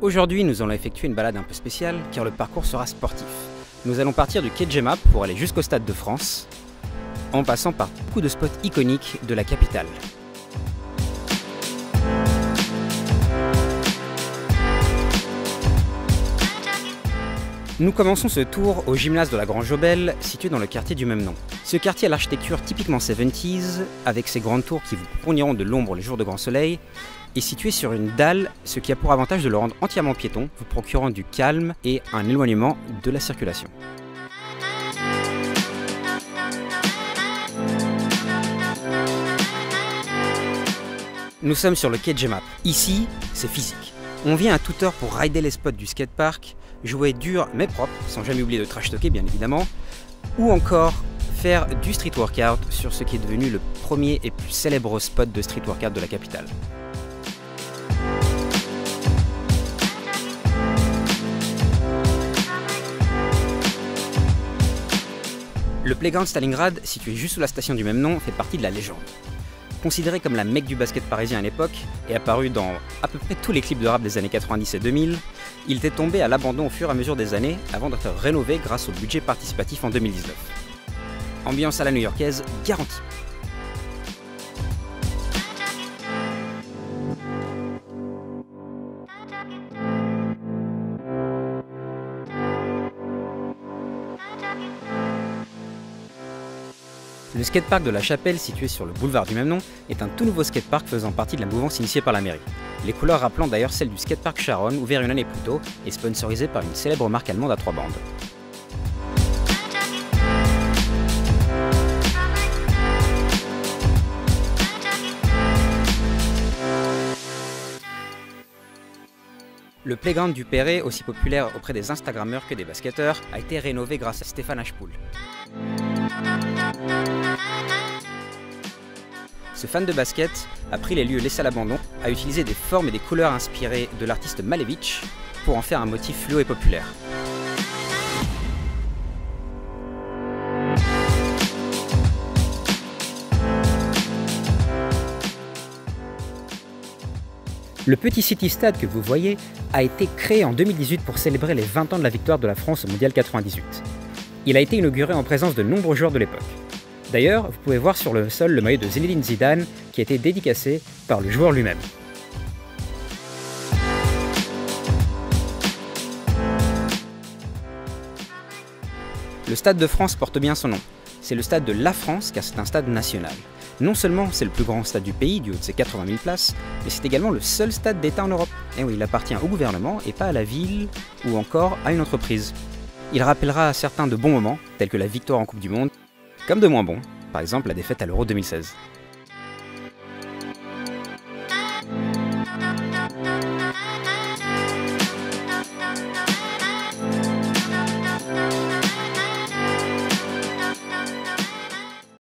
Aujourd'hui, nous allons effectuer une balade un peu spéciale car le parcours sera sportif. Nous allons partir du quai de Jemmapes pour aller jusqu'au Stade de France, en passant par beaucoup de spots iconiques de la capitale. Nous commençons ce tour au gymnase de la Grange-Jaubel, situé dans le quartier du même nom. Ce quartier a l'architecture typiquement 70s, avec ses grandes tours qui vous fourniront de l'ombre les jours de grand soleil, est situé sur une dalle, ce qui a pour avantage de le rendre entièrement piéton, vous procurant du calme et un éloignement de la circulation. Nous sommes sur le quai de Jemmapes. Ici, c'est physique. On vient à toute heure pour rider les spots du skatepark, jouer dur mais propre, sans jamais oublier de trash-talker bien évidemment, ou encore faire du street workout sur ce qui est devenu le premier et plus célèbre spot de street workout de la capitale. Le playground Stalingrad, situé juste sous la station du même nom, fait partie de la légende. Considéré comme la mecque du basket parisien à l'époque, et apparu dans à peu près tous les clips de rap des années 90 et 2000, il était tombé à l'abandon au fur et à mesure des années avant d'être rénové grâce au budget participatif en 2019. Ambiance à la new-yorkaise garantie. Le skatepark de la Chapelle, situé sur le boulevard du même nom, est un tout nouveau skatepark faisant partie de la mouvance initiée par la mairie. Les couleurs rappelant d'ailleurs celles du skatepark Charonne, ouvert une année plus tôt et sponsorisé par une célèbre marque allemande à 3 bandes. Le playground du Perret, aussi populaire auprès des Instagrammeurs que des basketteurs, a été rénové grâce à Stéphane Hachepoul. Ce fan de basket a pris les lieux laissés à l'abandon, a utilisé des formes et des couleurs inspirées de l'artiste Malevich pour en faire un motif fluo et populaire. Le petit City Stade que vous voyez a été créé en 2018 pour célébrer les 20 ans de la victoire de la France au Mondial 98. Il a été inauguré en présence de nombreux joueurs de l'époque. D'ailleurs, vous pouvez voir sur le sol le maillot de Zinedine Zidane qui a été dédicacé par le joueur lui-même. Le Stade de France porte bien son nom. C'est le Stade de la France car c'est un stade national. Non seulement c'est le plus grand stade du pays, du haut de ses 80 000 places, mais c'est également le seul stade d'État en Europe. Et oui, il appartient au gouvernement et pas à la ville ou encore à une entreprise. Il rappellera certains de bons moments, tels que la victoire en Coupe du Monde, comme de moins bons, par exemple la défaite à l'Euro 2016.